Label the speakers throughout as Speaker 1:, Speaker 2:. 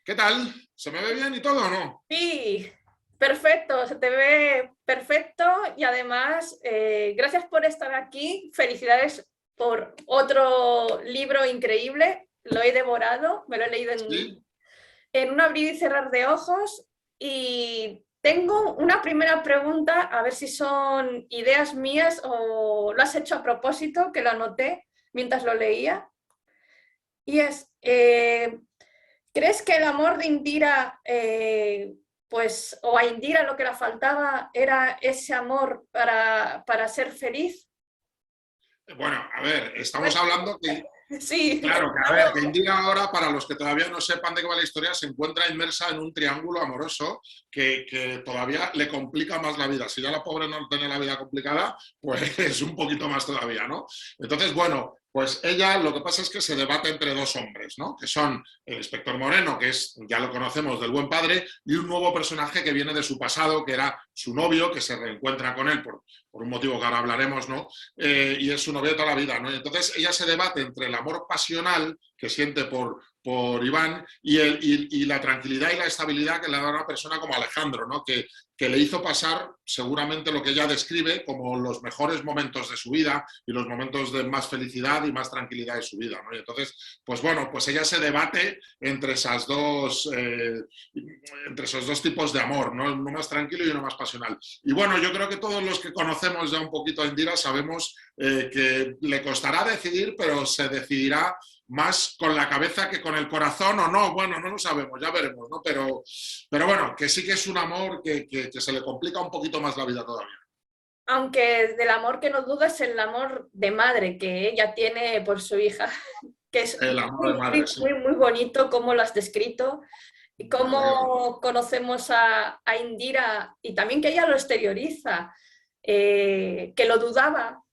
Speaker 1: ¿Qué tal? ¿Se me ve bien y todo o no?
Speaker 2: Sí, perfecto, se te ve perfecto y además, gracias por estar aquí. Felicidades por otro libro increíble. Lo he devorado, me lo he leído
Speaker 1: Sí.
Speaker 2: en un abrir y cerrar de ojos y tengo una primera pregunta, a ver si son ideas mías o lo has hecho a propósito, que lo anoté mientras lo leía. Y es, ¿crees que el amor de Indira, pues, o a Indira lo que le faltaba era ese amor para ser feliz?
Speaker 1: Bueno, a ver, estamos
Speaker 2: Bueno,
Speaker 1: hablando que,
Speaker 2: sí,
Speaker 1: claro, que a ver, que Indira ahora, para los que todavía no sepan de qué va la historia, se encuentra inmersa en un triángulo amoroso que todavía le complica más la vida. Si ya la pobre no tiene la vida complicada, pues es un poquito más todavía, ¿no? Entonces, bueno, pues ella lo que pasa es que se debate entre dos hombres, ¿no? Que son el inspector Moreno, que es, ya lo conocemos, del buen padre, y un nuevo personaje que viene de su pasado, que era su novio, que se reencuentra con él por un motivo que ahora hablaremos, ¿no? Y es su novio de toda la vida, ¿no? Y entonces ella se debate entre el amor pasional que siente por Iván y la tranquilidad y la estabilidad que le da a una persona como Alejandro, ¿no? Que le hizo pasar seguramente lo que ella describe como los mejores momentos de su vida y los momentos de más felicidad y más tranquilidad de su vida, ¿no? Y entonces, pues bueno, pues ella se debate entre esos dos tipos de amor, ¿no? Uno más tranquilo y uno más pasional. Y bueno, yo creo que todos los que conocemos ya un poquito a Indira sabemos que le costará decidir, pero se decidirá más con la cabeza que con el corazón o no. Bueno, no lo sabemos, ya veremos, ¿no? Pero bueno, que sí que es un amor que se le complica un poquito más la vida todavía.
Speaker 2: aunque del amor que no duda es el amor de madre que ella tiene por su hija, que es
Speaker 1: El amor de
Speaker 2: muy,
Speaker 1: madre,
Speaker 2: muy,
Speaker 1: sí.
Speaker 2: muy, muy bonito como lo has descrito y
Speaker 1: Me alegro.
Speaker 2: cómo conocemos a Indira y también que ella lo exterioriza, que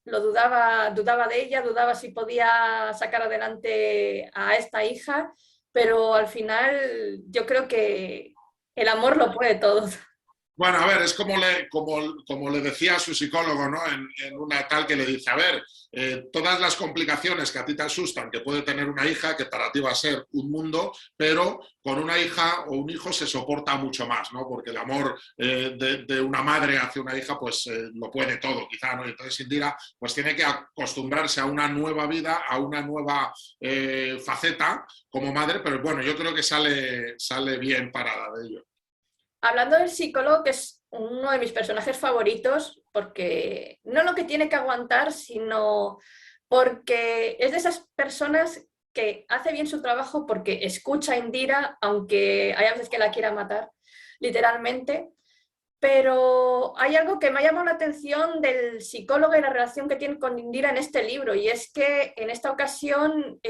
Speaker 2: dudaba de ella, dudaba si podía sacar adelante a esta hija, pero al final yo creo que el amor lo puede todo.
Speaker 1: Bueno, a ver, es como le decía a su psicólogo, ¿no? En una tal que le dice, a ver, todas las complicaciones que a ti te asustan que puede tener una hija, que para ti va a ser un mundo, pero con una hija o un hijo se soporta mucho más, ¿no? Porque el amor de una madre hacia una hija, pues lo puede todo, quizá, ¿no? Y entonces Indira, pues tiene que acostumbrarse a una nueva vida, a una nueva faceta como madre, pero bueno, yo creo que sale bien parada de ello.
Speaker 2: Hablando del psicólogo, que es uno de mis personajes favoritos, porque no lo que tiene que aguantar, sino porque es de esas personas que hace bien su trabajo porque escucha a Indira, aunque hay veces que la quiera matar, literalmente. Pero hay algo que me ha llamado la atención del psicólogo y la relación que tiene con Indira en este libro, y es que en esta ocasión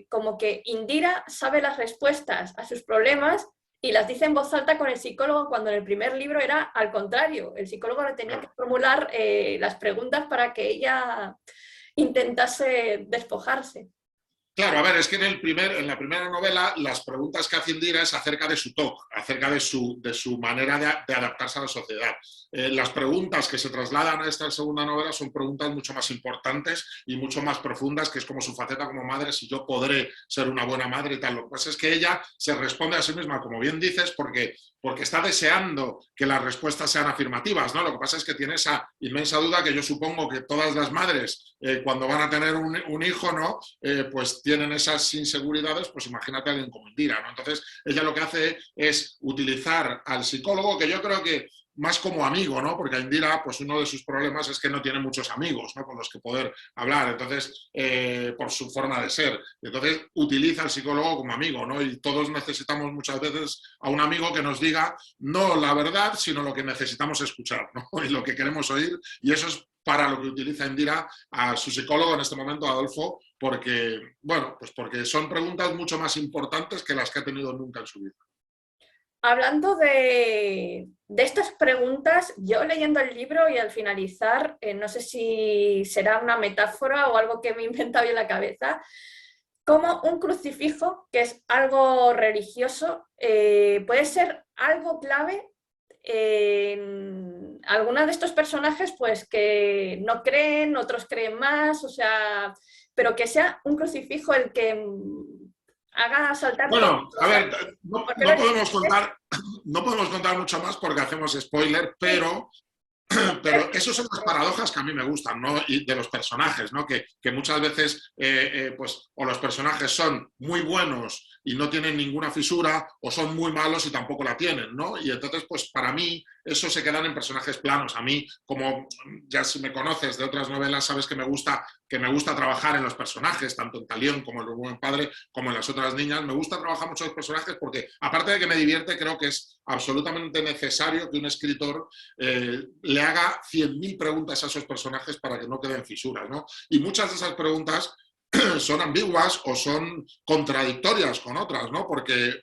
Speaker 2: como que Indira sabe las respuestas a sus problemas y las dice en voz alta con el psicólogo, cuando en el primer libro era al contrario, el psicólogo le tenía que
Speaker 1: Claro.
Speaker 2: formular las preguntas para que ella intentase despojarse.
Speaker 1: Claro, a ver, es que en la primera novela las preguntas que hace Indira es acerca de su TOC, acerca de su manera de adaptarse a la sociedad. Las preguntas que se trasladan a esta segunda novela son preguntas mucho más importantes y mucho más profundas, que es como su faceta como madre, si yo podré ser una buena madre y tal. Lo que pasa es que ella se responde a sí misma, como bien dices, porque está deseando que las respuestas sean afirmativas, ¿no? Lo que pasa es que tiene esa inmensa duda que yo supongo que todas las madres, cuando van a tener un hijo, ¿no? Pues tienen esas inseguridades, pues imagínate a alguien como Indira, ¿no? Entonces, ella lo que hace es utilizar al psicólogo, que yo creo que más como amigo, ¿no? Porque a Indira, pues uno de sus problemas es que no tiene muchos amigos, ¿no? Con los que poder hablar, entonces, por su forma de ser. Entonces, utiliza al psicólogo como amigo, ¿no? Y todos necesitamos muchas veces a un amigo que nos diga no la verdad, sino lo que necesitamos escuchar, ¿no? Y lo que queremos oír, y eso es para lo que utiliza Indira a su psicólogo en este momento, Adolfo, porque, bueno, pues porque son preguntas mucho más importantes que las que ha tenido nunca en su vida.
Speaker 2: Hablando de estas preguntas, yo leyendo el libro y al finalizar, no sé si será una metáfora o algo que me he inventado yo en la cabeza, como un crucifijo, que es algo religioso, puede ser algo clave en algunos de estos personajes, pues que no creen, otros creen más, o sea, pero que sea un crucifijo el que haga saltar todo.
Speaker 1: Bueno, a ver,
Speaker 2: Porque lo
Speaker 1: no podemos contar mucho más porque hacemos spoiler, pero esas son las paradojas que a mí me gustan, ¿no? Y de los personajes, ¿no? Que muchas veces, pues, o los personajes son muy buenos y no tienen ninguna fisura, o son muy malos y tampoco la tienen, ¿no? Y entonces, pues, para mí, eso se quedan en personajes planos. A mí, como ya si me conoces de otras novelas, sabes que me gusta trabajar en los personajes, tanto en Talión como en El buen padre, como en Las otras niñas. Me gusta trabajar mucho en los personajes porque, aparte de que me divierte, creo que es absolutamente necesario que un escritor le haga 100.000 preguntas a esos personajes para que no queden fisuras, ¿no? Y muchas de esas preguntas son ambiguas o son contradictorias con otras, ¿no?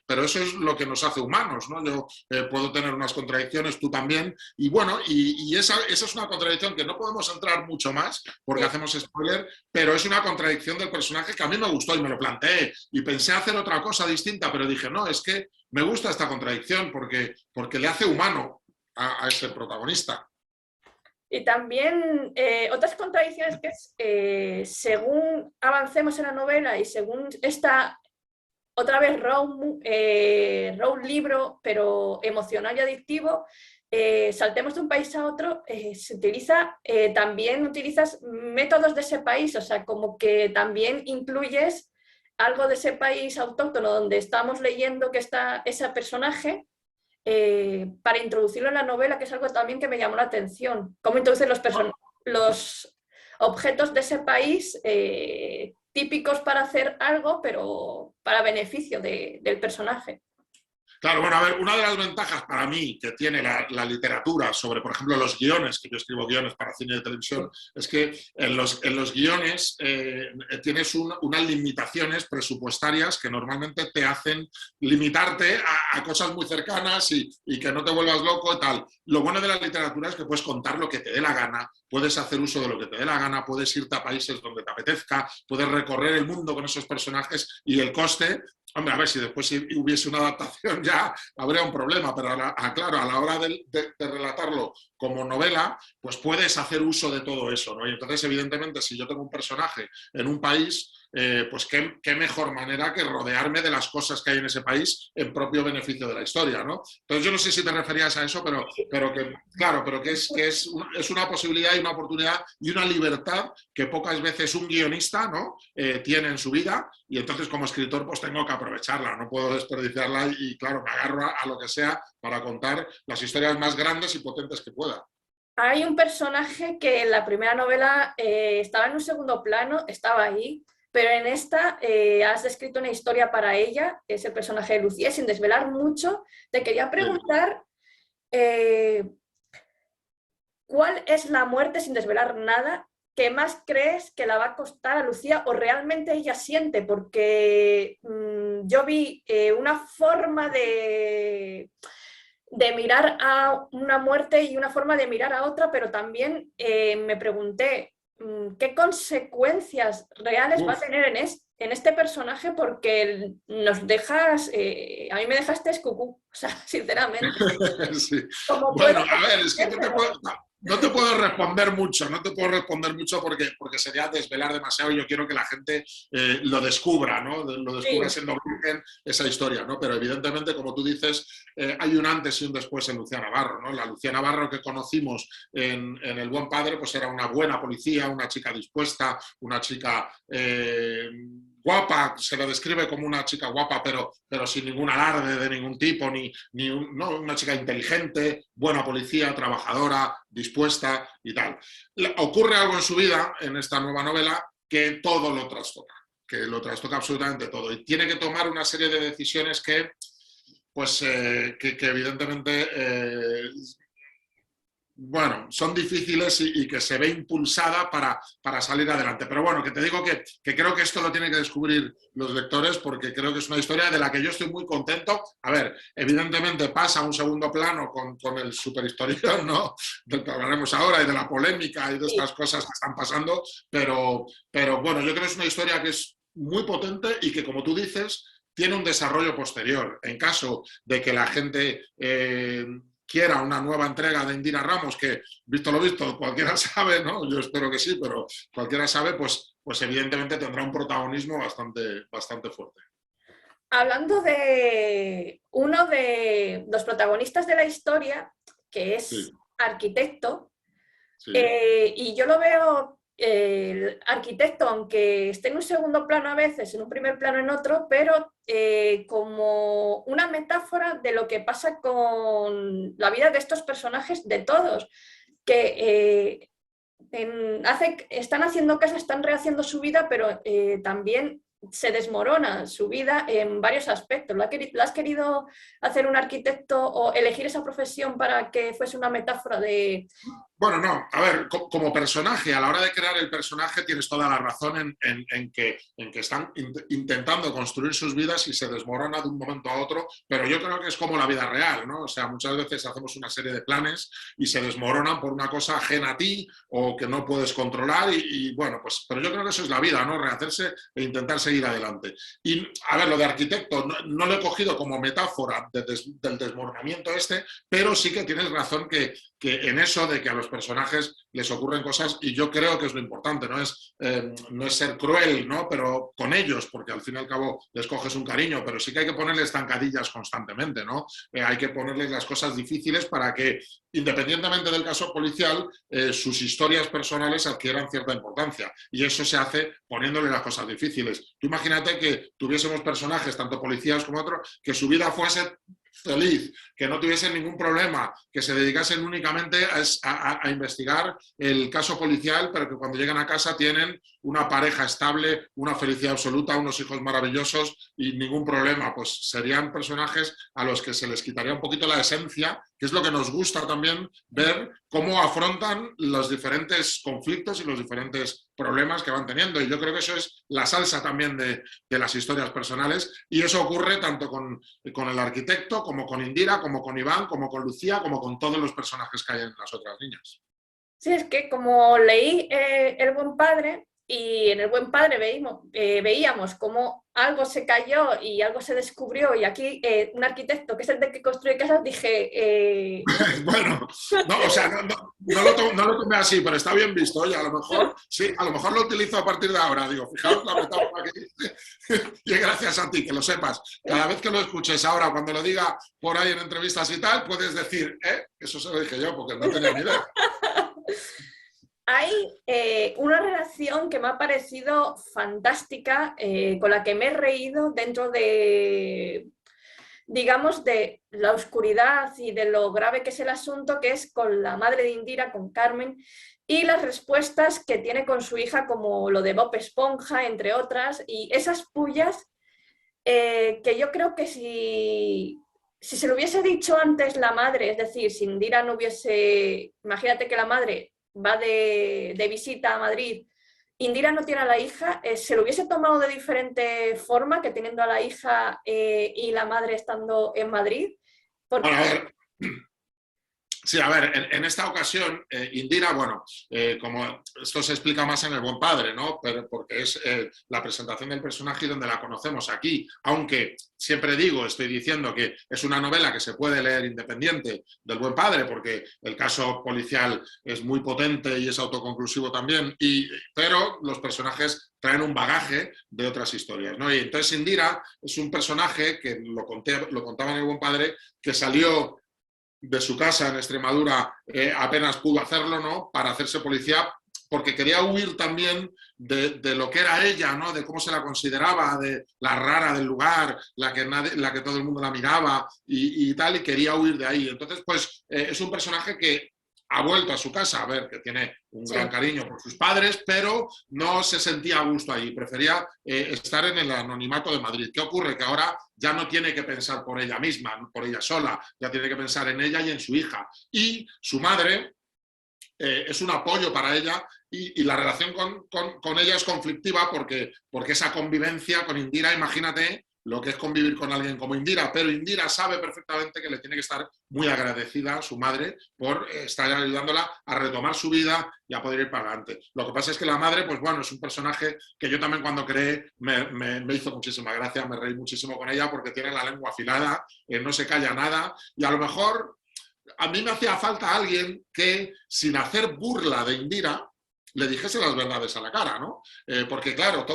Speaker 1: Pero eso es lo que nos hace humanos, ¿no? Yo puedo tener unas contradicciones, tú también, y bueno, y esa es una contradicción que no podemos entrar mucho más porque hacemos spoiler, pero es una contradicción del personaje que a mí me gustó y me lo planteé y pensé hacer otra cosa distinta, pero dije, no, es que me gusta esta contradicción porque le hace humano a ese protagonista.
Speaker 2: Y también otras contradicciones que es, según avancemos en la novela y según esta, otra vez Row libro, pero emocional y adictivo, saltemos de un país a otro, también utilizas métodos de ese país, o sea, como que también incluyes algo de ese país autóctono donde estamos leyendo que está ese personaje, para introducirlo en la novela, que es algo también que me llamó la atención. Cómo introducir los objetos de ese país típicos para hacer algo, pero para beneficio del personaje.
Speaker 1: Claro, bueno, a ver, una de las ventajas para mí que tiene la literatura sobre, por ejemplo, los guiones, que yo escribo guiones para cine y televisión, es que en los guiones tienes unas limitaciones presupuestarias que normalmente te hacen limitarte a cosas muy cercanas y que no te vuelvas loco y tal. Lo bueno de la literatura es que puedes contar lo que te dé la gana, puedes hacer uso de lo que te dé la gana, puedes irte a países donde te apetezca, puedes recorrer el mundo con esos personajes y el coste. Hombre, a ver, si después hubiese una adaptación ya habría un problema, pero claro, a la hora de relatarlo como novela, pues puedes hacer uso de todo eso, ¿no? Y entonces, evidentemente, si yo tengo un personaje en un país, pues qué mejor manera que rodearme de las cosas que hay en ese país en propio beneficio de la historia, ¿no? Entonces, yo no sé si te referías a eso, pero que es una posibilidad y una oportunidad y una libertad que pocas veces un guionista, ¿no? Tiene en su vida, y entonces como escritor pues tengo que aprovecharla, no puedo desperdiciarla y claro, me agarro a lo que sea para contar las historias más grandes y potentes que pueda.
Speaker 2: Hay un personaje que en la primera novela estaba en un segundo plano, estaba ahí, pero en esta has descrito una historia para ella, que es el personaje de Lucía, sin desvelar mucho. Te quería preguntar ¿cuál es la muerte, sin desvelar nada, que más crees que la va a costar a Lucía o realmente ella siente? Porque yo vi una forma de mirar a una muerte y una forma de mirar a otra, pero también me pregunté qué consecuencias reales va a tener en este personaje, porque nos dejas, a mí me dejaste cucú, o sea, sinceramente.
Speaker 1: Sí.
Speaker 2: ¿Cómo
Speaker 1: Bueno,
Speaker 2: puedo?
Speaker 1: a ver, es que no te puedo responder mucho, porque sería desvelar demasiado y yo quiero que la gente lo descubra, ¿no? Lo descubra siendo virgen esa historia, ¿no? Pero evidentemente, como tú dices, hay un antes y un después en Lucía Navarro, ¿no? La Lucía Navarro que conocimos en El buen padre, pues era una buena policía, una chica dispuesta, una chica guapa, se la describe como una chica guapa, pero sin ningún alarde de ningún tipo, no, una chica inteligente, buena policía, trabajadora, dispuesta y tal. Ocurre algo en su vida, en esta nueva novela, que todo lo trastoca absolutamente todo, y tiene que tomar una serie de decisiones que evidentemente bueno, son difíciles y que se ve impulsada para salir adelante. Pero bueno, que te digo que creo que esto lo tienen que descubrir los lectores porque creo que es una historia de la que yo estoy muy contento. A ver, evidentemente pasa a un segundo plano con el superhistorión, ¿no? Del que hablaremos ahora y de la polémica y de estas cosas que están pasando, pero bueno, yo creo que es una historia que es muy potente y que, como tú dices, tiene un desarrollo posterior. En caso de que la gente quiera una nueva entrega de Indira Ramos, que visto lo visto, cualquiera sabe, ¿no? Yo espero que sí, pero cualquiera sabe, pues evidentemente tendrá un protagonismo bastante fuerte.
Speaker 2: hablando de uno de los protagonistas de la historia, que es
Speaker 1: Sí,
Speaker 2: arquitecto,
Speaker 1: sí.
Speaker 2: y yo lo veo, el arquitecto, aunque esté en un segundo plano a veces, en un primer plano en otro, pero como una metáfora de lo que pasa con la vida de estos personajes, de todos, que están haciendo casa, están rehaciendo su vida, pero también se desmorona su vida en varios aspectos. ¿Lo has querido hacer un arquitecto o elegir esa profesión para que fuese una metáfora de...
Speaker 1: Bueno, no, a ver, como personaje, a la hora de crear el personaje tienes toda la razón en que están intentando construir sus vidas y se desmorona de un momento a otro, pero yo creo que es como la vida real, ¿no? O sea, muchas veces hacemos una serie de planes y se desmoronan por una cosa ajena a ti o que no puedes controlar bueno, pues, pero yo creo que eso es la vida, ¿no? Rehacerse e intentar seguir adelante. Y, a ver, lo de arquitecto no lo he cogido como metáfora del desmoronamiento este, pero sí que tienes razón que en eso de que a los personajes les ocurren cosas, y yo creo que es lo importante, no es ser cruel, ¿no? Pero con ellos, porque al fin y al cabo les coges un cariño, pero sí que hay que ponerles zancadillas constantemente, ¿no? Hay que ponerles las cosas difíciles para que, independientemente del caso policial, sus historias personales adquieran cierta importancia, y eso se hace poniéndole las cosas difíciles. Tú imagínate que tuviésemos personajes, tanto policías como otros, que su vida fuese feliz, que no tuviesen ningún problema, que se dedicasen únicamente a investigar el caso policial, pero que cuando llegan a casa tienen una pareja estable, una felicidad absoluta, unos hijos maravillosos y ningún problema. Pues serían personajes a los que se les quitaría un poquito la esencia, que es lo que nos gusta también ver cómo afrontan los diferentes conflictos y los diferentes problemas que van teniendo. Y yo creo que eso es la salsa también de las historias personales, y eso ocurre tanto con el arquitecto, como con Indira, como con Iván, como con Lucía, como con todos los personajes que hay en las otras niñas.
Speaker 2: Sí, es que como leí El Buen Padre, y en El Buen Padre veíamos cómo algo se cayó y algo se descubrió, y aquí un arquitecto que es el de que construye casas, dije...
Speaker 1: Bueno, no, o sea, no lo tomé así, pero está bien visto. Oye, a lo mejor, sí, a lo mejor lo utilizo a partir de ahora. Digo, fijaos la metáfora que dice, y es gracias a ti, que lo sepas. Cada vez que lo escuches ahora, cuando lo diga por ahí en entrevistas y tal, puedes decir, eso se lo dije yo, porque no tenía ni idea.
Speaker 2: Hay una relación que me ha parecido fantástica, con la que me he reído dentro de, digamos, de la oscuridad y de lo grave que es el asunto, que es con la madre de Indira, con Carmen, y las respuestas que tiene con su hija, como lo de Bob Esponja, entre otras, y esas pullas que yo creo que si se lo hubiese dicho antes la madre, es decir, si Indira no hubiese, imagínate que la madre va de visita a Madrid, Indira no tiene a la hija, se lo hubiese tomado de diferente forma que teniendo a la hija y la madre estando en Madrid.
Speaker 1: Bueno, a
Speaker 2: Porque,
Speaker 1: ver, sí, a ver, en esta ocasión, Indira, bueno, como esto se explica más en El Buen Padre, ¿no? Pero porque es la presentación del personaje y donde la conocemos aquí, aunque siempre digo, estoy diciendo que es una novela que se puede leer independiente del Buen Padre, porque el caso policial es muy potente y es autoconclusivo también, pero los personajes traen un bagaje de otras historias, ¿no? Y entonces Indira es un personaje que lo contaba en El Buen Padre, que salió de su casa en Extremadura, apenas pudo hacerlo, ¿no? Para hacerse policía, porque quería huir también de lo que era ella, ¿no? De cómo se la consideraba, de la rara del lugar, la que todo el mundo la miraba y tal, y quería huir de ahí. Entonces, pues es un personaje que ha vuelto a su casa, a ver, que tiene un
Speaker 2: sí,
Speaker 1: gran cariño por sus padres, pero no se sentía a gusto ahí, prefería estar en el anonimato de Madrid. ¿Qué ocurre? Que ahora ya no tiene que pensar por ella misma, por ella sola, ya tiene que pensar en ella y en su hija. Y su madre es un apoyo para ella, y la relación con ella es conflictiva porque esa convivencia con Indira, imagínate lo que es convivir con alguien como Indira, pero Indira sabe perfectamente que le tiene que estar muy agradecida a su madre por estar ayudándola a retomar su vida y a poder ir para adelante. Lo que pasa es que la madre, pues bueno, es un personaje que yo también cuando creé me hizo muchísima gracia, me reí muchísimo con ella porque tiene la lengua afilada, no se calla nada, y a lo mejor a mí me hacía falta alguien que, sin hacer burla de Indira, le dijese las verdades a la cara, ¿no? Porque claro,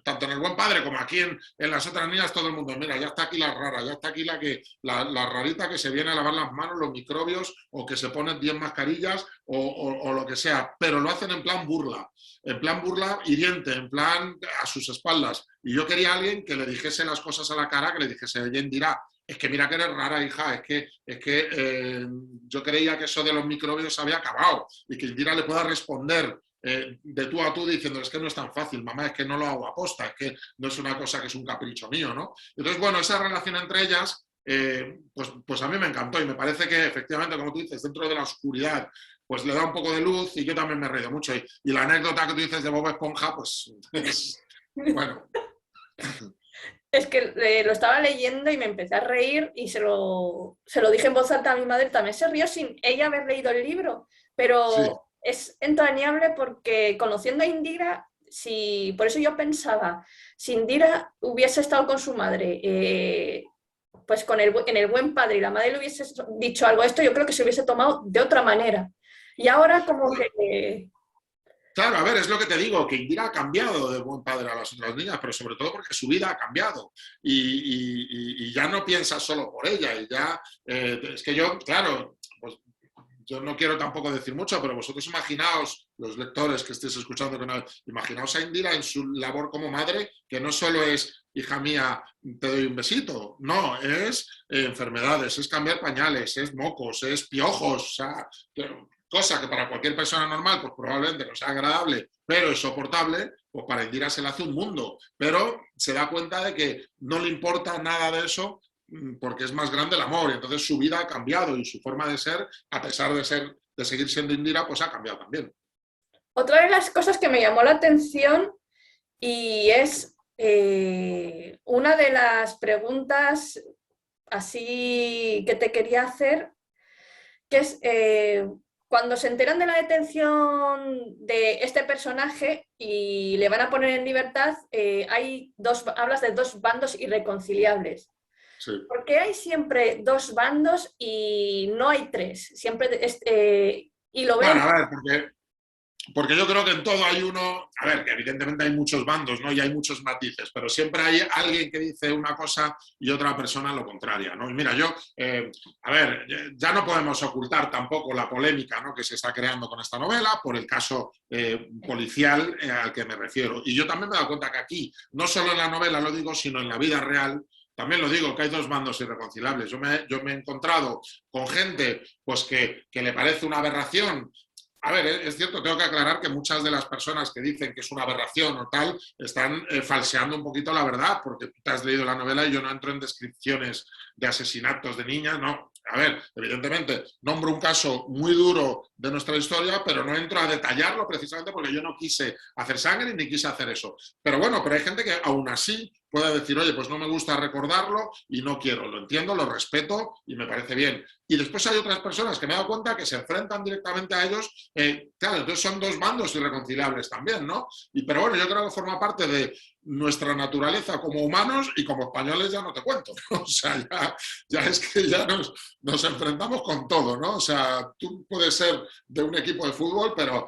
Speaker 1: tanto en El Buen Padre como aquí en las otras niñas, todo el mundo, mira, ya está aquí la rara, ya está aquí la rarita que se viene a lavar las manos, los microbios, o que se ponen 10 mascarillas, o lo que sea, pero lo hacen en plan burla hiriente, en plan a sus espaldas. Y yo quería a alguien que le dijese las cosas a la cara, que le dijese, oye, Indira, es que mira que eres rara, hija, es que yo creía que eso de los microbios se había acabado y que Indira le pueda responder de tú a tú diciendo, es que no es tan fácil, mamá, es que no lo hago a posta, es que no es una cosa que es un capricho mío, ¿no? Entonces, bueno, esa relación entre ellas, pues a mí me encantó y me parece que efectivamente, como tú dices, dentro de la oscuridad, pues le da un poco de luz y yo también me he reído mucho. Y la anécdota que tú dices de Bob Esponja, pues es, bueno.
Speaker 2: Es que lo estaba leyendo y me empecé a reír y se lo dije en voz alta a mi madre, también se rió sin ella haber leído el libro,
Speaker 1: Sí,
Speaker 2: pero es entrañable porque conociendo a Indira, por eso yo pensaba, si Indira hubiese estado con su madre, pues en el Buen Padre y la madre le hubiese dicho algo a esto, yo creo que se hubiese tomado de otra manera. Y ahora como que...
Speaker 1: claro, a ver, es lo que te digo, que Indira ha cambiado de buen padre a las otras niñas, pero sobre todo porque su vida ha cambiado y ya no piensa solo por ella. Y ya, es que yo, claro, pues yo no quiero tampoco decir mucho, pero vosotros imaginaos, los lectores que estéis escuchando, imaginaos a Indira en su labor como madre, que no solo es, hija mía, te doy un besito, no, es enfermedades, es cambiar pañales, es mocos, es piojos, o sea, cosa que para cualquier persona normal pues probablemente no sea agradable, pero es soportable, pues para Indira se le hace un mundo, pero se da cuenta de que no le importa nada de eso porque es más grande el amor, y entonces su vida ha cambiado y su forma de ser, a pesar de seguir siendo Indira, pues ha cambiado también.
Speaker 2: Otra de las cosas que me llamó la atención y es una de las preguntas así que te quería hacer, que es cuando se enteran de la detención de este personaje y le van a poner en libertad, hablas de dos bandos irreconciliables.
Speaker 1: Sí.
Speaker 2: ¿Por qué hay siempre dos bandos y no hay tres? Siempre y lo
Speaker 1: Bueno,
Speaker 2: vemos.
Speaker 1: a ver, porque yo creo que en todo hay uno, a ver, que evidentemente hay muchos bandos, ¿no? Y hay muchos matices, pero siempre hay alguien que dice una cosa y otra persona lo contraria, ¿no? Y mira, yo, a ver, ya no podemos ocultar tampoco la polémica, ¿no?, que se está creando con esta novela por el caso policial al que me refiero. Y yo también me he dado cuenta que aquí, no solo en la novela lo digo, sino en la vida real, también lo digo, que hay dos bandos irreconciliables. Yo me he encontrado con gente pues, que le parece una aberración. A ver, es cierto, tengo que aclarar que muchas de las personas que dicen que es una aberración o tal están falseando un poquito la verdad, porque tú te has leído la novela y yo no entro en descripciones de asesinatos de niñas, no. A ver, evidentemente, nombro un caso muy duro de nuestra historia, pero no entro a detallarlo precisamente porque yo no quise hacer sangre ni quise hacer eso. Pero bueno, pero hay gente que aún así puede decir, oye, pues no me gusta recordarlo y no quiero, lo entiendo, lo respeto y me parece bien. Y después hay otras personas que me he dado cuenta que se enfrentan directamente a ellos, claro, entonces son dos bandos irreconciliables también, ¿no? Pero bueno, yo creo que forma parte de nuestra naturaleza como humanos y como españoles ya no te cuento, ¿no? O sea, ya es que ya nos enfrentamos con todo, ¿no? O sea, tú puedes ser de un equipo de fútbol, pero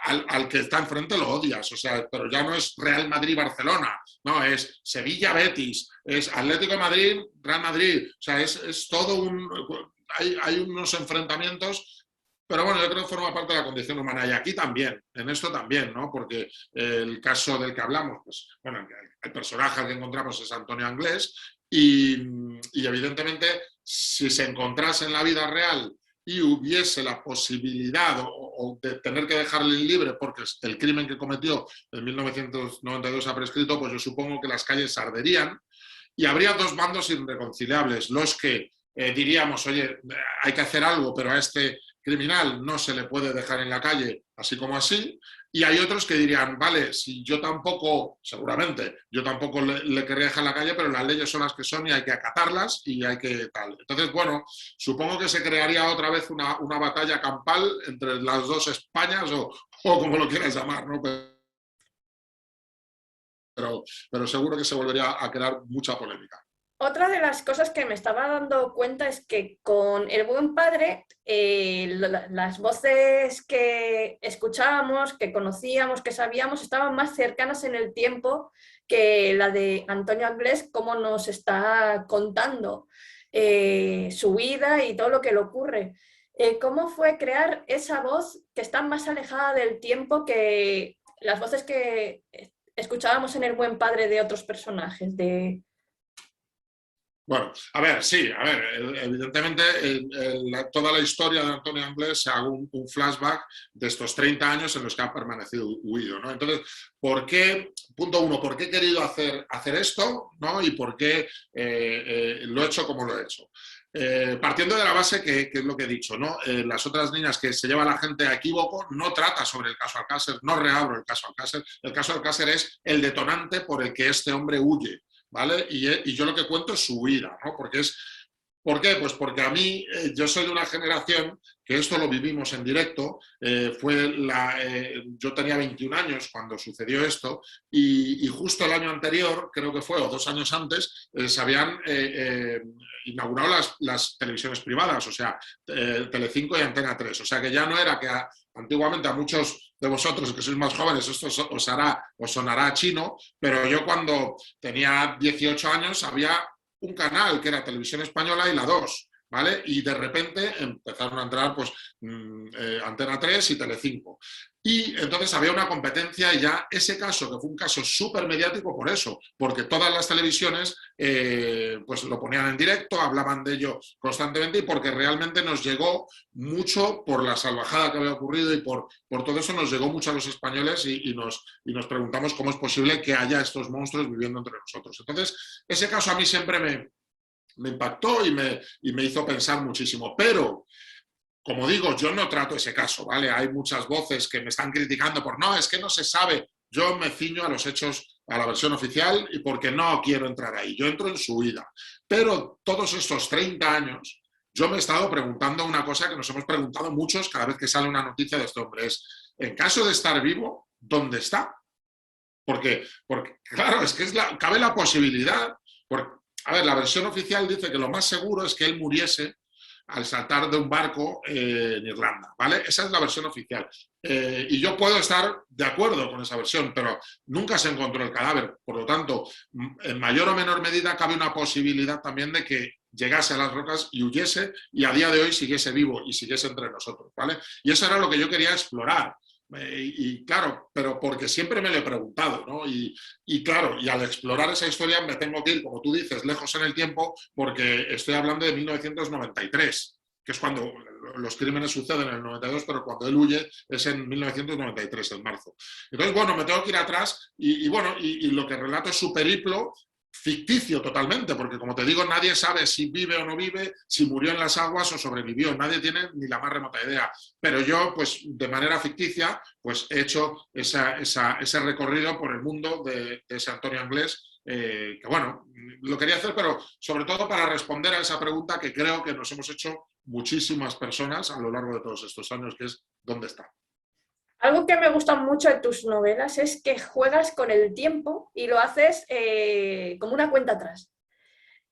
Speaker 1: al que está enfrente lo odias, o sea, pero ya no es Real Madrid-Barcelona, no, es Sevilla-Betis, es Atlético de Madrid, Real Madrid, o sea, es todo hay unos enfrentamientos, pero bueno, yo creo que forma parte de la condición humana y aquí también, en esto también, ¿no? Porque el caso del que hablamos, pues, bueno, el personaje que encontramos es Antonio Anglés y evidentemente si se encontrase en la vida real y hubiese la posibilidad o de tener que dejarle libre porque el crimen que cometió en 1992 ha prescrito, pues yo supongo que las calles arderían y habría dos bandos irreconciliables, los que diríamos, oye, hay que hacer algo, pero a este criminal no se le puede dejar en la calle así como así, y hay otros que dirían, vale, si yo tampoco, seguramente, yo tampoco le querría dejar en la calle, pero las leyes son las que son y hay que acatarlas y hay que tal. Entonces, bueno, supongo que se crearía otra vez una batalla campal entre las dos Españas o como lo quieras llamar, ¿no? Pero seguro que se volvería a crear mucha polémica.
Speaker 2: Otra de las cosas que me estaba dando cuenta es que con El Buen Padre, las voces que escuchábamos, que conocíamos, que sabíamos, estaban más cercanas en el tiempo que la de Antonio Anglés, cómo nos está contando su vida y todo lo que le ocurre. ¿Cómo fue crear esa voz que está más alejada del tiempo que las voces que escuchábamos en El Buen Padre de otros personajes?
Speaker 1: Bueno, a ver, sí, a ver, evidentemente toda la historia de Antonio Anglés se hace un flashback de estos 30 años en los que ha permanecido huido, ¿no? Entonces, ¿por qué, punto uno, por qué he querido hacer esto, ¿no? Y por qué lo he hecho como lo he hecho? Partiendo de la base que es lo que he dicho, ¿no? Las otras niñas que se lleva la gente a equívoco no trata sobre el caso Alcácer, no reabro el caso Alcácer. El caso Alcácer es el detonante por el que este hombre huye, ¿vale? Y yo lo que cuento es su huida, ¿no? ¿Por qué? Pues porque a mí, yo soy de una generación que esto lo vivimos en directo, yo tenía 21 años cuando sucedió esto y justo el año anterior, creo que fue, o 2 años antes, se habían inaugurado las televisiones privadas, o sea, Telecinco y Antena 3, o sea que ya no era que antiguamente a muchos de vosotros que sois más jóvenes esto os sonará chino, pero yo cuando tenía 18 años había un canal que era Televisión Española y la 2, ¿vale? Y de repente empezaron a entrar pues Antena 3 y Telecinco. Y entonces había una competencia y ya ese caso, que fue un caso súper mediático por eso, porque todas las televisiones pues lo ponían en directo, hablaban de ello constantemente y porque realmente nos llegó mucho por la salvajada que había ocurrido y por todo eso nos llegó mucho a los españoles y nos preguntamos cómo es posible que haya estos monstruos viviendo entre nosotros. Entonces, ese caso a mí siempre me impactó y me hizo pensar muchísimo, pero como digo, yo no trato ese caso, ¿vale? Hay muchas voces que me están criticando por no, es que no se sabe. Yo me ciño a los hechos, a la versión oficial y porque no quiero entrar ahí. Yo entro en su huida. Pero todos estos 30 años, yo me he estado preguntando una cosa que nos hemos preguntado muchos cada vez que sale una noticia de este hombre. Es, en caso de estar vivo, ¿dónde está? Porque claro, es que cabe la posibilidad. A ver, la versión oficial dice que lo más seguro es que él muriese al saltar de un barco en Irlanda, ¿vale? Esa es la versión oficial. Y yo puedo estar de acuerdo con esa versión, pero nunca se encontró el cadáver. Por lo tanto, en mayor o menor medida cabe una posibilidad también de que llegase a las rocas y huyese y a día de hoy siguiese vivo y siguiese entre nosotros, ¿vale? Y eso era lo que yo quería explorar. Y claro, pero porque siempre me lo he preguntado, ¿no? Y claro, y al explorar esa historia me tengo que ir, como tú dices, lejos en el tiempo, porque estoy hablando de 1993, que es cuando los crímenes suceden en el 92, pero cuando él huye es en 1993, en marzo. Entonces, bueno, me tengo que ir atrás y lo que relato es su periplo ficticio totalmente, porque como te digo, nadie sabe si vive o no vive, si murió en las aguas o sobrevivió, nadie tiene ni la más remota idea. Pero yo, pues de manera ficticia, pues he hecho ese recorrido por el mundo de ese Antonio Anglés, que bueno, lo quería hacer, pero sobre todo para responder a esa pregunta que creo que nos hemos hecho muchísimas personas a lo largo de todos estos años, que es ¿dónde está?
Speaker 2: Algo que me gusta mucho de tus novelas es que juegas con el tiempo y lo haces como una cuenta atrás.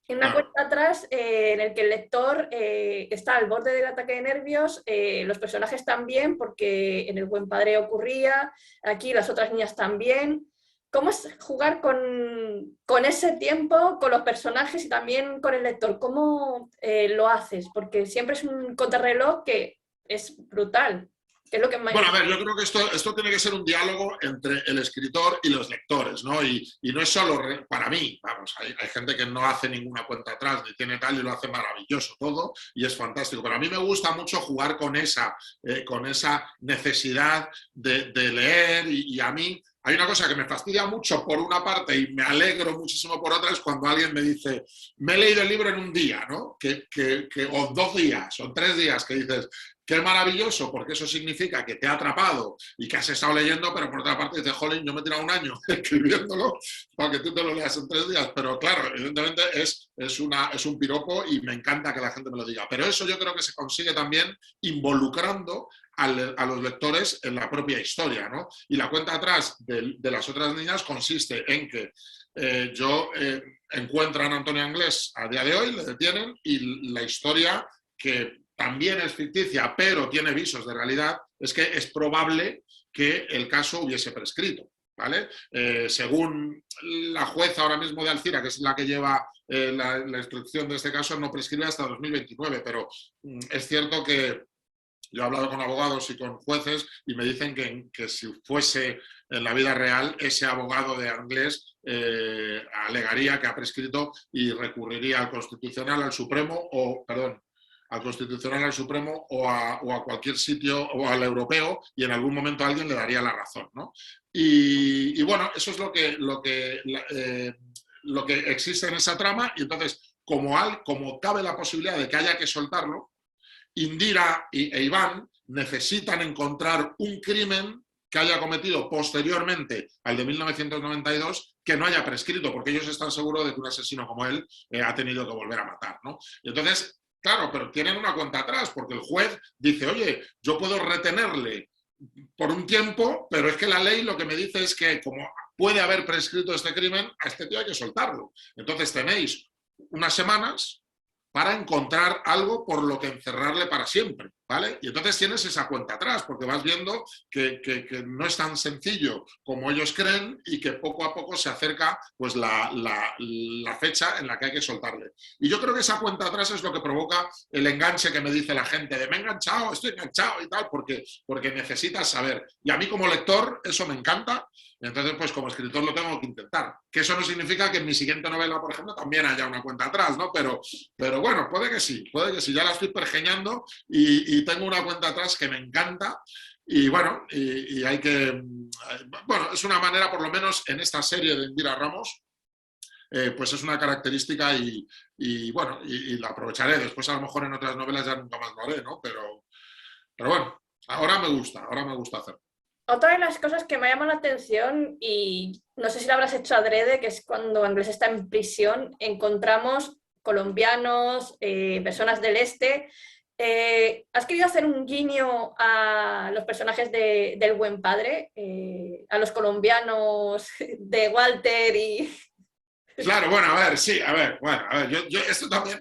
Speaker 2: En una
Speaker 1: Claro.
Speaker 2: cuenta atrás en el que el lector está al borde del ataque de nervios, los personajes también, porque en El Buen Padre ocurría, aquí las otras niñas también. ¿Cómo es jugar con ese tiempo, con los personajes y también con el lector? ¿Cómo lo haces? Porque siempre es un contrarreloj que es brutal. Que es lo que
Speaker 1: Bueno, a ver, yo creo que esto tiene que ser un diálogo entre el escritor y los lectores, ¿no? Y no es solo para mí, vamos, hay gente que no hace ninguna cuenta atrás, ni tiene tal, y lo hace maravilloso todo, y es fantástico. Pero a mí me gusta mucho jugar con esa necesidad de leer, y a mí hay una cosa que me fastidia mucho por una parte y me alegro muchísimo por otra, es cuando alguien me dice, me he leído el libro en un día, ¿no? O 2 días, o 3 días, que dices, qué maravilloso, porque eso significa que te ha atrapado y que has estado leyendo, pero por otra parte dices, jolín, yo me he tirado un año escribiéndolo para que tú te lo leas en 3 días. Pero claro, evidentemente es un piropo y me encanta que la gente me lo diga. Pero eso yo creo que se consigue también involucrando a los lectores en la propia historia, ¿no? Y la cuenta atrás de las otras niñas consiste en que encuentran a Antonio Anglés a día de hoy, le detienen y la historia, que también es ficticia, pero tiene visos de realidad, es que es probable que el caso hubiese prescrito, ¿vale? Según la jueza ahora mismo de Alcira, que es la que lleva la instrucción de este caso, no prescribe hasta 2029, pero es cierto que yo he hablado con abogados y con jueces y me dicen que si fuese en la vida real, ese abogado de Anglés alegaría que ha prescrito y recurriría al Constitucional, al Supremo, al Constitucional, al Supremo o a cualquier sitio, o al europeo, y en algún momento alguien le daría la razón, ¿no? Y bueno, eso es lo que existe en esa trama, y entonces, como cabe la posibilidad de que haya que soltarlo, Indira e Iván necesitan encontrar un crimen que haya cometido posteriormente al de 1992 que no haya prescrito, porque ellos están seguros de que un asesino como él ha tenido que volver a matar, ¿no? Y entonces, claro, pero tienen una cuenta atrás, porque el juez dice, oye, yo puedo retenerle por un tiempo, pero es que la ley lo que me dice es que como puede haber prescrito este crimen, a este tío hay que soltarlo. Entonces tenéis unas semanas para encontrar algo por lo que encerrarle para siempre, ¿vale? Y entonces tienes esa cuenta atrás, porque vas viendo que no es tan sencillo como ellos creen y que poco a poco se acerca pues la fecha en la que hay que soltarle. Y yo creo que esa cuenta atrás es lo que provoca el enganche que me dice la gente de me he enganchado, estoy enganchado y tal, porque necesitas saber. Y a mí como lector eso me encanta. Entonces, pues como escritor lo tengo que intentar. Que eso no significa que en mi siguiente novela, por ejemplo, también haya una cuenta atrás, ¿no? Pero bueno, puede que sí, ya la estoy pergeñando y tengo una cuenta atrás que me encanta. Y bueno, y hay que... Bueno, es una manera, por lo menos en esta serie de Indira Ramos, pues es una característica y bueno, y la aprovecharé. Después a lo mejor en otras novelas ya nunca más lo haré, ¿no? Pero bueno, ahora me gusta hacerlo.
Speaker 2: Otra de las cosas que me llama la atención, y no sé si lo habrás hecho adrede, que es cuando Anglés está en prisión, encontramos colombianos, personas del este. ¿Has querido hacer un guiño a los personajes del Buen Padre, a los colombianos de Walter y...
Speaker 1: Claro, bueno, a ver, sí, a ver, yo esto también,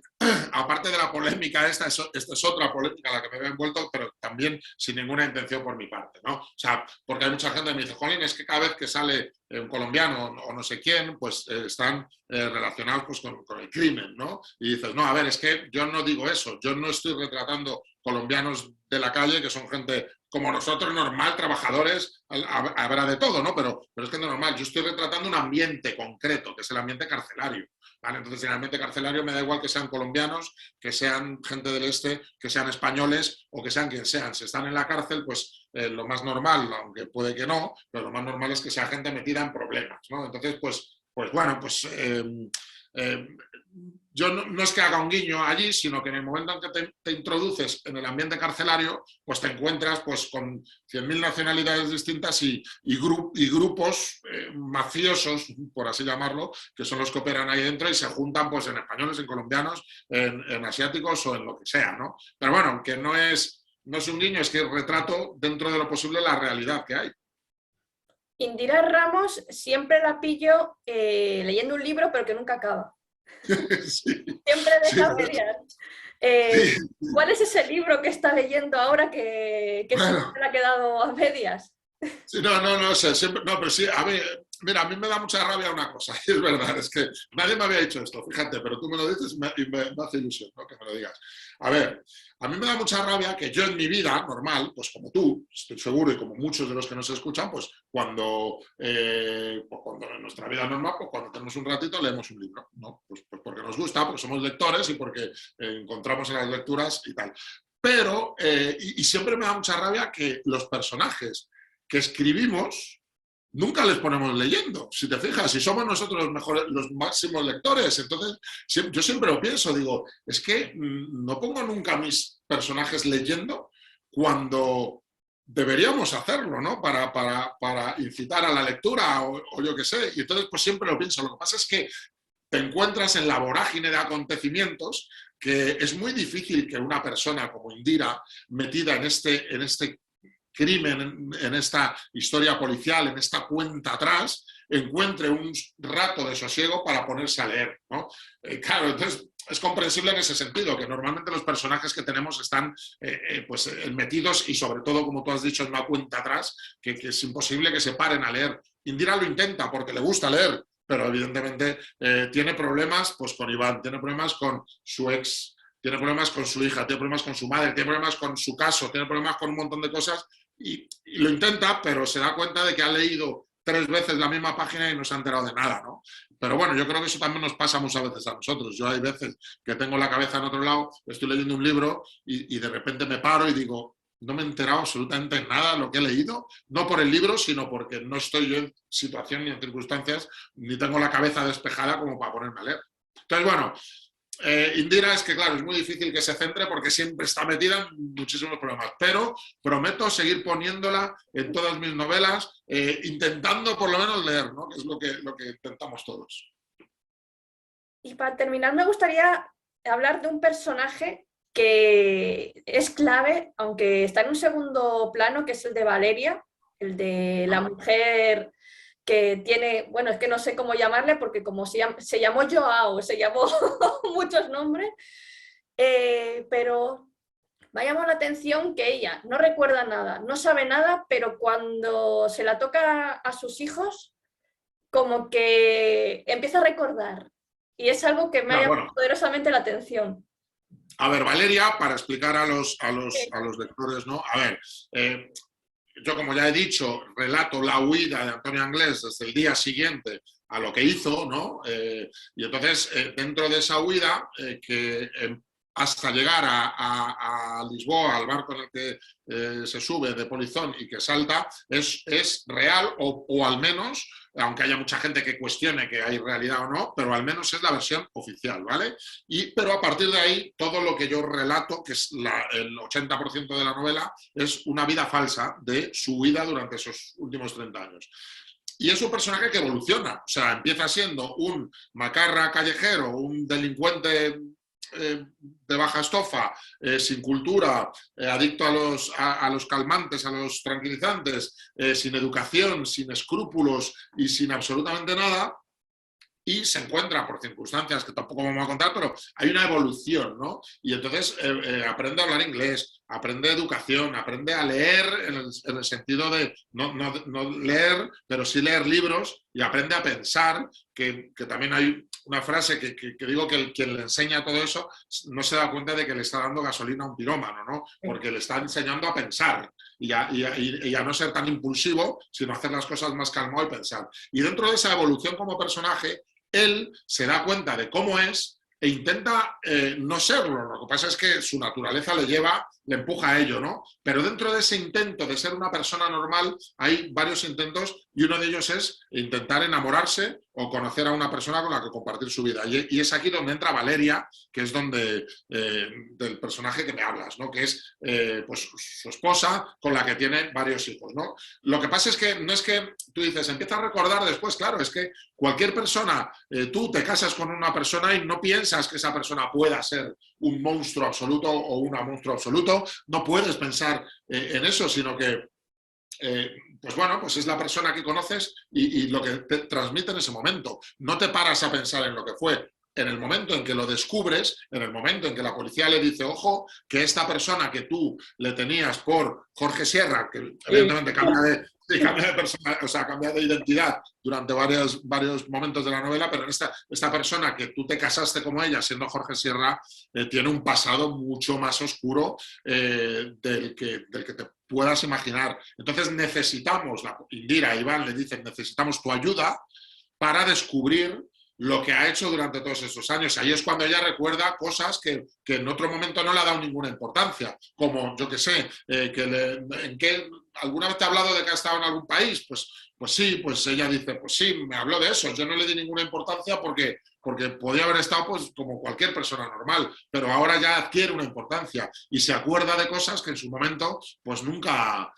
Speaker 1: aparte de la polémica esta es otra polémica a la que me veo envuelto, pero también sin ninguna intención por mi parte, ¿no? O sea, porque hay mucha gente que me dice, jolín, es que cada vez que sale un colombiano o no sé quién, pues están relacionados pues, con el crimen, ¿no? Y dices, no, a ver, es que yo no digo eso, yo no estoy retratando colombianos de la calle, que son gente como nosotros, normal, trabajadores, habrá de todo, ¿no? Pero es que no es normal. Yo estoy retratando un ambiente concreto, que es el ambiente carcelario, ¿vale? Entonces, en el ambiente carcelario me da igual que sean colombianos, que sean gente del este, que sean españoles o que sean quien sean. Si están en la cárcel, pues lo más normal, aunque puede que no, pero lo más normal es que sea gente metida en problemas, ¿no? Entonces, pues bueno, pues... yo no es que haga un guiño allí, sino que en el momento en que te introduces en el ambiente carcelario, pues te encuentras pues, con 100.000 nacionalidades distintas y grupos mafiosos, por así llamarlo, que son los que operan ahí dentro y se juntan pues, en españoles, en colombianos, en asiáticos o en lo que sea, ¿no? Pero bueno, que no es un guiño, es que retrato dentro de lo posible la realidad que hay.
Speaker 2: Indira Ramos siempre la pillo leyendo un libro, pero que nunca acaba.
Speaker 1: Sí,
Speaker 2: Siempre deja
Speaker 1: sí,
Speaker 2: medias.
Speaker 1: sí.
Speaker 2: ¿Cuál es ese libro que está leyendo ahora que
Speaker 1: Bueno,
Speaker 2: siempre le ha quedado a medias?
Speaker 1: sí, no sé, siempre, no, pero sí, a mí, mira, a mí me da mucha rabia una cosa, y es verdad, es que nadie me había dicho esto, fíjate, pero tú me lo dices y me hace ilusión, ¿no? Que me lo digas. A ver, a mí me da mucha rabia que yo en mi vida normal, pues como tú, estoy seguro, y como muchos de los que nos escuchan, pues cuando en nuestra vida normal, pues cuando tenemos un ratito leemos un libro, ¿no? Pues porque nos gusta, porque somos lectores y porque encontramos en las lecturas y tal. Pero, y siempre me da mucha rabia que los personajes que escribimos nunca les ponemos leyendo. Si te fijas, si somos nosotros los mejores, los máximos lectores, entonces yo siempre lo pienso, digo, es que no pongo nunca a mis personajes leyendo cuando deberíamos hacerlo, ¿no? Para incitar a la lectura o yo qué sé. Y entonces pues siempre lo pienso. Lo que pasa es que te encuentras en la vorágine de acontecimientos que es muy difícil que una persona como Indira, metida en este crimen, en esta historia policial, en esta cuenta atrás, encuentre un rato de sosiego para ponerse a leer, ¿no? Claro, entonces es comprensible en ese sentido, que normalmente los personajes que tenemos están pues, metidos y sobre todo, como tú has dicho, en una cuenta atrás, que es imposible que se paren a leer. Indira lo intenta porque le gusta leer, pero evidentemente tiene problemas pues, con Iván, tiene problemas con su ex, tiene problemas con su hija, tiene problemas con su madre, tiene problemas con su caso, tiene problemas con un montón de cosas y lo intenta, pero se da cuenta de que ha leído 3 veces la misma página y no se ha enterado de nada, ¿no? Pero bueno, yo creo que eso también nos pasa muchas veces a nosotros. Yo hay veces que tengo la cabeza en otro lado, estoy leyendo un libro y de repente me paro y digo, no me he enterado absolutamente nada de lo que he leído, no por el libro, sino porque no estoy yo en situación ni en circunstancias, ni tengo la cabeza despejada como para ponerme a leer. Entonces, bueno, Indira es que, claro, es muy difícil que se centre porque siempre está metida en muchísimos problemas, pero prometo seguir poniéndola en todas mis novelas, intentando por lo menos leer, ¿no? Que es lo que intentamos todos.
Speaker 2: Y para terminar, me gustaría hablar de un personaje que es clave, aunque está en un segundo plano, que es el de Valeria, el de la mujer que tiene, bueno, es que no sé cómo llamarle, porque como se llamó Joao, se llamó muchos nombres, pero me ha llamado la atención que ella no recuerda nada, no sabe nada, pero cuando se la toca a sus hijos, como que empieza a recordar. Y es algo que me ha
Speaker 1: Ya,
Speaker 2: llamado
Speaker 1: bueno,
Speaker 2: poderosamente la atención.
Speaker 1: a ver, Valeria, para explicar a los lectores, ¿no? A ver, yo como ya he dicho, relato la huida de Antonio Anglés desde el día siguiente a lo que hizo, ¿no? Y entonces, dentro de esa huida, hasta llegar a Lisboa, al barco en el que se sube de Polizón y que salta, es real o al menos, aunque haya mucha gente que cuestione que hay realidad o no, pero al menos es la versión oficial, ¿vale? Pero a partir de ahí, todo lo que yo relato, que es el 80% de la novela, es una vida falsa de su vida durante esos últimos 30 años. Y es un personaje que evoluciona, o sea, empieza siendo un macarra callejero, un delincuente de baja estofa, sin cultura, adicto a los calmantes, a los tranquilizantes, sin educación, sin escrúpulos y sin absolutamente nada, y se encuentra por circunstancias que tampoco vamos a contar, pero hay una evolución, ¿no? Y entonces aprende a hablar inglés, aprende educación, aprende a leer en el sentido de no leer, pero sí leer libros y aprende a pensar, que también hay una frase que digo que quien le enseña todo eso no se da cuenta de que le está dando gasolina a un pirómano, ¿no? Porque le está enseñando a pensar y a no ser tan impulsivo, sino a hacer las cosas más calmado y pensar. Y dentro de esa evolución como personaje, él se da cuenta de cómo es e intenta no serlo. Lo que pasa es que su naturaleza le empuja a ello, ¿no? Pero dentro de ese intento de ser una persona normal hay varios intentos y uno de ellos es intentar enamorarse o conocer a una persona con la que compartir su vida. Y es aquí donde entra Valeria, que es del personaje que me hablas, ¿no? Que es pues, su esposa con la que tiene varios hijos, ¿no? Lo que pasa es que no es que tú dices, empieza a recordar después, claro, es que cualquier persona, tú te casas con una persona y no piensas que esa persona pueda ser un monstruo absoluto o una monstruo absoluto, no puedes pensar en eso, sino que pues bueno, pues es la persona que conoces y lo que te transmite en ese momento. No te paras a pensar en lo que fue. En el momento en que lo descubres, en el momento en que la policía le dice, ojo, que esta persona que tú le tenías por Jorge Sierra, que evidentemente cambia de persona, o sea, cambia de identidad durante varios momentos de la novela, pero esta persona que tú te casaste como ella, siendo Jorge Sierra, tiene un pasado mucho más oscuro del que te puedas imaginar. Entonces necesitamos, Indira y Iván le dicen, necesitamos tu ayuda para descubrir lo que ha hecho durante todos esos años. Ahí es cuando ella recuerda cosas que en otro momento no le ha dado ninguna importancia, como, yo qué sé, ¿alguna vez te ha hablado de que ha estado en algún país? Pues sí, pues ella dice, pues sí, me habló de eso, yo no le di ninguna importancia porque podía haber estado pues como cualquier persona normal, pero ahora ya adquiere una importancia y se acuerda de cosas que en su momento pues nunca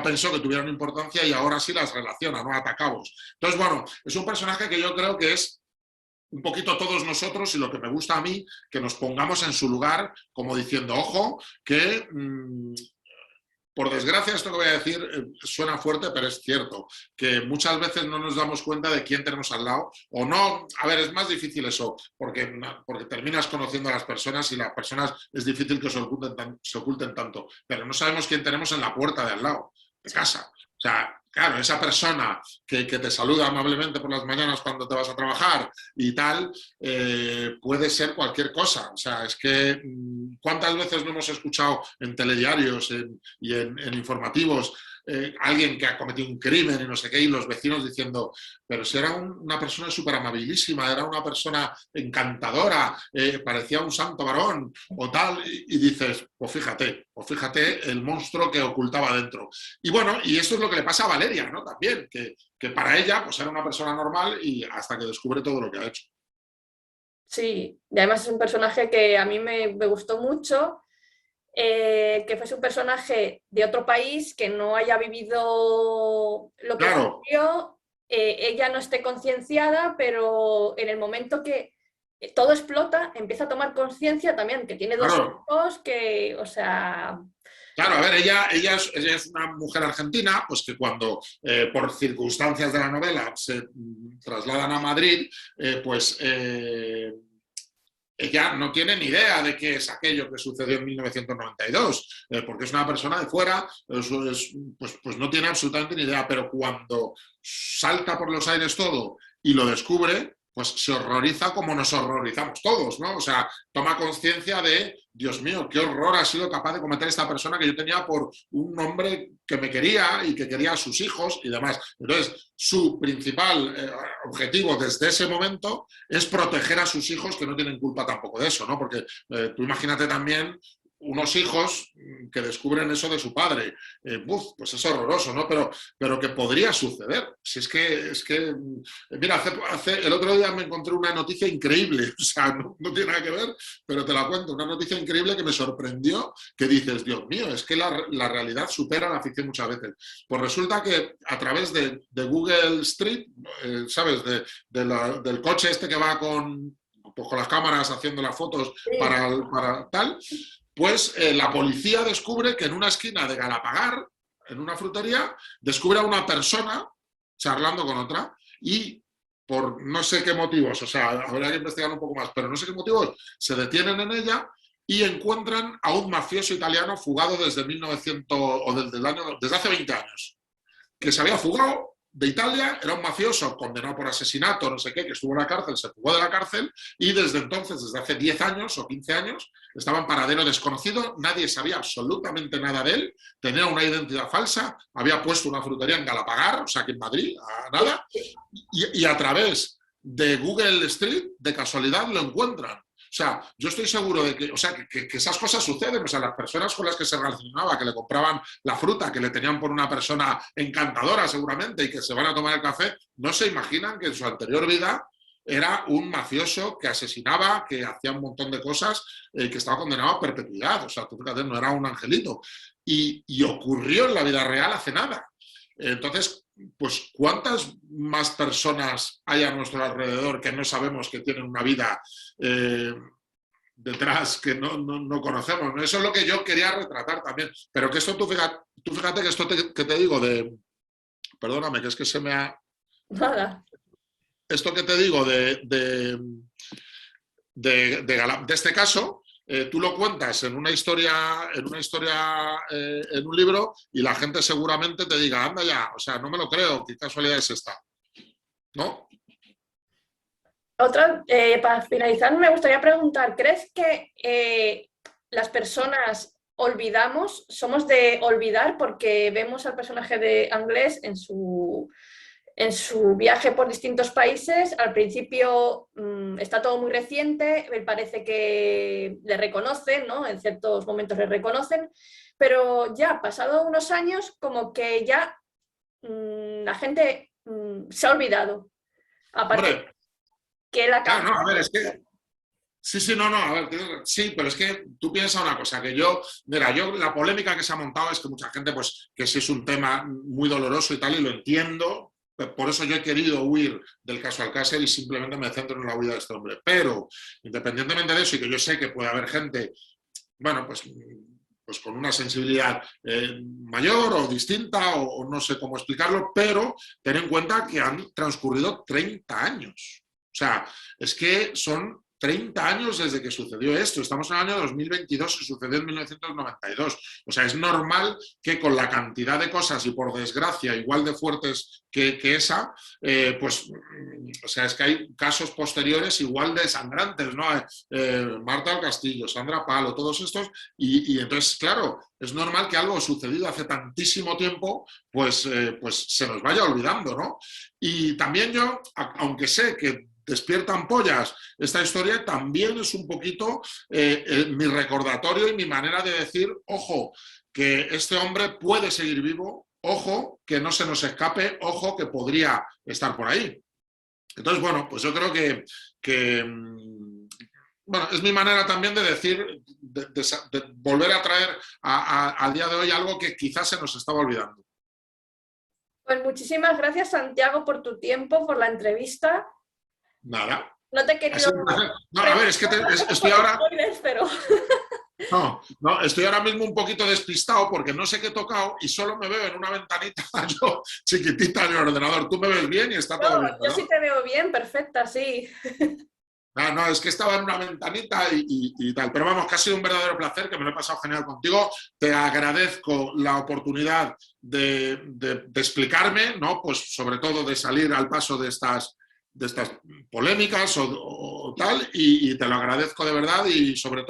Speaker 1: pensó que tuvieran importancia y ahora sí las relaciona, ¿no? Atacabos. Entonces, bueno, es un personaje que yo creo que es un poquito todos nosotros y lo que me gusta a mí, que nos pongamos en su lugar como diciendo, ojo, que por desgracia, esto que voy a decir suena fuerte, pero es cierto, que muchas veces no nos damos cuenta de quién tenemos al lado, o no, a ver, es más difícil eso, porque terminas conociendo a las personas y las personas es difícil que se oculten tanto, pero no sabemos quién tenemos en la puerta de al lado, de casa. O sea, claro, esa persona que te saluda amablemente por las mañanas cuando te vas a trabajar y tal, puede ser cualquier cosa. O sea, es que ¿cuántas veces no hemos escuchado en telediarios y en informativos alguien que ha cometido un crimen y no sé qué, y los vecinos diciendo, pero si era una persona súper amabilísima, era una persona encantadora, parecía un santo varón o tal, y dices, pues fíjate el monstruo que ocultaba dentro. Y bueno, y esto es lo que le pasa a Valeria, ¿no? También, que para ella pues era una persona normal y hasta que descubre todo lo que ha hecho.
Speaker 2: Sí, y además es un personaje que a mí me gustó mucho, que fuese un personaje de otro país, que no haya vivido lo que
Speaker 1: Claro,
Speaker 2: vivió, ella no esté concienciada, pero en el momento que todo explota, empieza a tomar conciencia también, que tiene dos
Speaker 1: claro.
Speaker 2: hijos, que, o sea...
Speaker 1: Claro, a ver, ella es una mujer argentina, pues que cuando, por circunstancias de la novela, se trasladan a Madrid, pues ella no tiene ni idea de qué es aquello que sucedió en 1992, porque es una persona de fuera, pues no tiene absolutamente ni idea, pero cuando salta por los aires todo y lo descubre, pues se horroriza como nos horrorizamos todos, ¿no? O sea, toma conciencia de, Dios mío, qué horror ha sido capaz de cometer esta persona que yo tenía por un hombre que me quería y que quería a sus hijos y demás. Entonces, su principal objetivo desde ese momento es proteger a sus hijos que no tienen culpa tampoco de eso, ¿no? Porque tú imagínate también unos hijos que descubren eso de su padre. Pues es horroroso, ¿no? Pero que podría suceder. Si es que mira, el otro día me encontré una noticia increíble, o sea, no tiene nada que ver, pero te la cuento, una noticia increíble que me sorprendió, que dices, Dios mío, es que la realidad supera la ficción muchas veces. Pues resulta que a través de Google Street, ¿sabes? Del coche este que va pues con las cámaras haciendo las fotos
Speaker 2: Sí.
Speaker 1: para tal, pues la policía descubre que en una esquina de Galapagar, en una frutería, descubre a una persona charlando con otra y por no sé qué motivos, o sea, habría que investigar un poco más, pero no sé qué motivos, se detienen en ella y encuentran a un mafioso italiano fugado desde 1900 o desde hace 20 años, que se había fugado de Italia, era un mafioso condenado por asesinato, no sé qué, que estuvo en la cárcel, se fugó de la cárcel y desde entonces, desde hace 10 años o 15 años, estaba en paradero desconocido, nadie sabía absolutamente nada de él, tenía una identidad falsa, había puesto una frutería en Galapagar, o sea, aquí en Madrid, a nada, y a través de Google Street, de casualidad, lo encuentran. O sea, yo estoy seguro de que, o sea, que esas cosas suceden. O sea, las personas con las que se relacionaba, que le compraban la fruta, que le tenían por una persona encantadora seguramente y que se van a tomar el café, no se imaginan que en su anterior vida era un mafioso que asesinaba, que hacía un montón de cosas, que estaba condenado a perpetuidad. O sea, tú fíjate, no era un angelito. Y ocurrió en la vida real hace nada. Entonces, pues ¿cuántas más personas hay a nuestro alrededor que no sabemos que tienen una vida detrás que no conocemos? ¿No? Eso es lo que yo quería retratar también. Pero que esto, tú fíjate que esto que te digo de... Perdóname, que es que se me ha...
Speaker 2: Nada.
Speaker 1: Esto que te digo de este caso, tú lo cuentas en una historia, en un libro, y la gente seguramente te diga, anda ya, o sea, no me lo creo, qué casualidad es esta, ¿no?
Speaker 2: Otra, para finalizar, me gustaría preguntar, ¿crees que las personas olvidamos, somos de olvidar porque vemos al personaje de Anglés en su viaje por distintos países? Al principio está todo muy reciente, me parece que le reconocen, ¿no? En ciertos momentos le reconocen, pero ya pasado unos años como que ya la gente se ha olvidado. Aparte
Speaker 1: Hombre,
Speaker 2: que la
Speaker 1: claro, no, a ver,
Speaker 2: campaña...
Speaker 1: es que sí, sí, no, a ver, sí, pero es que tú piensas una cosa, que yo, mira, la polémica que se ha montado es que mucha gente, pues, que sí es un tema muy doloroso y tal, y lo entiendo, por eso yo he querido huir del caso Alcácer y simplemente me centro en la huida de este hombre. Pero, independientemente de eso, y que yo sé que puede haber gente, bueno, pues pues con una sensibilidad mayor o distinta, o no sé cómo explicarlo, pero ten en cuenta que han transcurrido 30 años. O sea, es que son 30 años desde que sucedió esto. Estamos en el año 2022 y sucedió en 1992. O sea, es normal que con la cantidad de cosas y por desgracia igual de fuertes que esa, pues, o sea, es que hay casos posteriores igual de sangrantes, ¿no? Marta del Castillo, Sandra Palo, todos estos, y entonces, claro, es normal que algo sucedido hace tantísimo tiempo, pues se nos vaya olvidando, ¿no? Y también yo, aunque sé que despierta ampollas esta historia, también es un poquito mi recordatorio y mi manera de decir, ojo, que este hombre puede seguir vivo, ojo, que no se nos escape, ojo, que podría estar por ahí. Entonces, bueno, pues yo creo que bueno, es mi manera también de decir, de volver a traer al día de hoy algo que quizás se nos estaba olvidando.
Speaker 2: Pues muchísimas gracias, Santiago, por tu tiempo, por la entrevista.
Speaker 1: Nada.
Speaker 2: No te he querido...
Speaker 1: No, a ver, es que estoy ahora...
Speaker 2: Pero...
Speaker 1: No, estoy ahora mismo un poquito despistado porque no sé qué he tocado y solo me veo en una ventanita yo chiquitita en el ordenador. Tú me ves bien y está todo bien, ¿no?
Speaker 2: Yo sí te veo bien, perfecta, sí.
Speaker 1: No, es que estaba en una ventanita y tal. Pero vamos, que ha sido un verdadero placer, que me lo he pasado genial contigo. Te agradezco la oportunidad de explicarme, ¿no? Pues sobre todo de salir al paso de estas polémicas o tal, y te lo agradezco de verdad, y sobre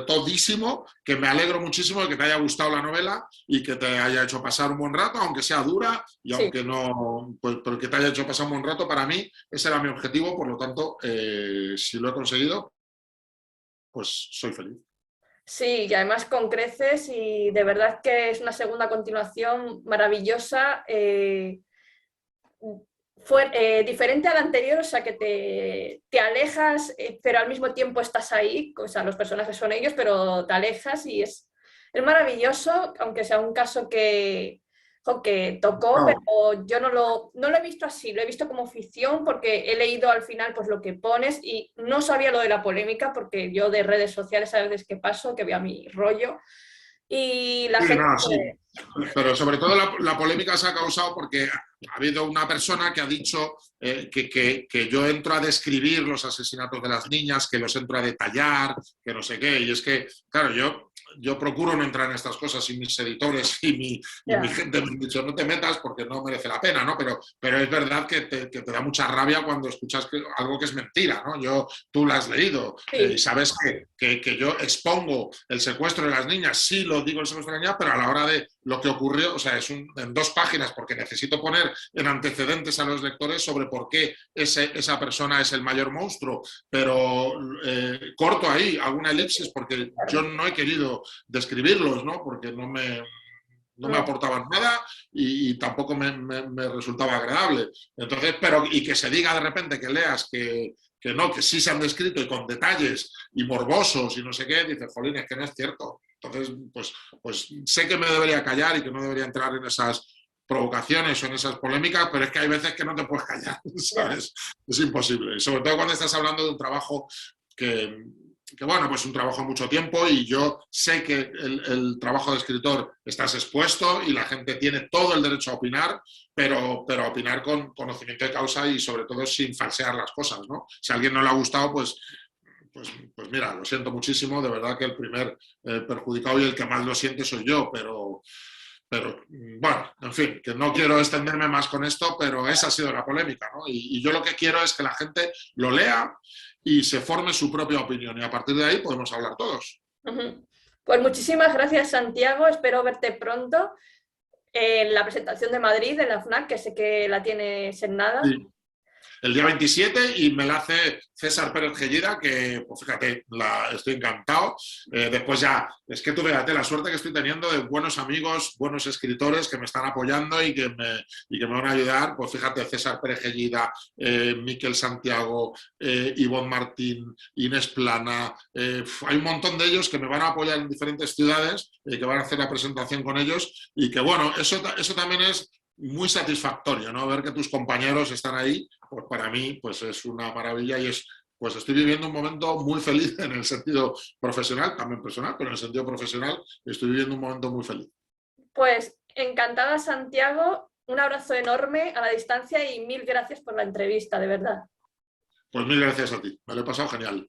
Speaker 1: todísimo, que me alegro muchísimo de que te haya gustado la novela y que te haya hecho pasar un buen rato, aunque sea dura y
Speaker 2: Sí.
Speaker 1: aunque no, pues, pero que te haya hecho pasar un buen rato. Para mí ese era mi objetivo, por lo tanto, si lo he conseguido, pues soy feliz.
Speaker 2: Sí, y además con creces, y de verdad que es una segunda continuación maravillosa. Fue diferente a la anterior, o sea que te alejas, pero al mismo tiempo estás ahí, o sea, los personajes son ellos, pero te alejas y es maravilloso, aunque sea un caso que tocó, pero yo no lo he visto así, lo he visto como ficción porque he leído al final pues lo que pones y no sabía lo de la polémica porque yo de redes sociales a veces que paso, que veo a mi rollo y la
Speaker 1: Sí,
Speaker 2: gente...
Speaker 1: no, sí. Pero sobre todo la polémica se ha causado porque ha habido una persona que ha dicho que yo entro a describir los asesinatos de las niñas, que los entro a detallar, que no sé qué. Y es que, claro, yo procuro no entrar en estas cosas, y mis editores y mi gente me han dicho no te metas porque no merece la pena, ¿no? Pero es verdad que te da mucha rabia cuando escuchas algo que es mentira, ¿no? Tú lo has leído,
Speaker 2: Sí.
Speaker 1: Y sabes que yo expongo el secuestro de las niñas, sí lo digo el secuestro de las niñas, pero a la hora de lo que ocurrió, o sea, es en 2 páginas, porque necesito poner en antecedentes a los lectores sobre por qué esa persona es el mayor monstruo, pero corto ahí alguna elipsis porque yo no he querido describirlos, ¿no? Porque no me aportaban nada y tampoco me resultaba agradable. Entonces, y que se diga de repente, que leas que no, que sí se han descrito y con detalles y morbosos y no sé qué, dices, jolín, es que no es cierto. Entonces, pues sé que me debería callar y que no debería entrar en esas provocaciones o en esas polémicas, pero es que hay veces que no te puedes callar, ¿sabes? Es imposible. Y sobre todo cuando estás hablando de un trabajo que bueno, pues un trabajo de mucho tiempo, y yo sé que el trabajo de escritor estás expuesto y la gente tiene todo el derecho a opinar, pero a opinar con conocimiento de causa y sobre todo sin falsear las cosas, ¿no? Si a alguien no le ha gustado, pues mira, lo siento muchísimo, de verdad que el primer perjudicado y el que más lo siente soy yo, pero bueno, en fin, que no quiero extenderme más con esto, pero esa ha sido la polémica, ¿no? Y yo lo que quiero es que la gente lo lea y se forme su propia opinión, y a partir de ahí podemos hablar todos.
Speaker 2: Pues muchísimas gracias, Santiago, espero verte pronto en la presentación de Madrid, de la FNAC, que sé que la tienes en nada.
Speaker 1: Sí. El día 27, y me la hace César Pérez Gellida, que, pues fíjate, estoy encantado. Después ya, es que tú fíjate la suerte que estoy teniendo de buenos amigos, buenos escritores que me están apoyando y que me van a ayudar. Pues fíjate, César Pérez Gellida, Miquel Santiago, Ivonne Martín, Inés Plana. Hay un montón de ellos que me van a apoyar en diferentes ciudades, que van a hacer la presentación con ellos, y que bueno, eso también es muy satisfactorio, ¿no? Ver que tus compañeros están ahí, pues para mí pues es una maravilla, y es pues estoy viviendo un momento muy feliz en el sentido profesional, también personal, pero en el sentido profesional estoy viviendo un momento muy feliz.
Speaker 2: Pues encantada, Santiago, un abrazo enorme a la distancia y mil gracias por la entrevista, de verdad.
Speaker 1: Pues mil gracias a ti, me lo he pasado genial.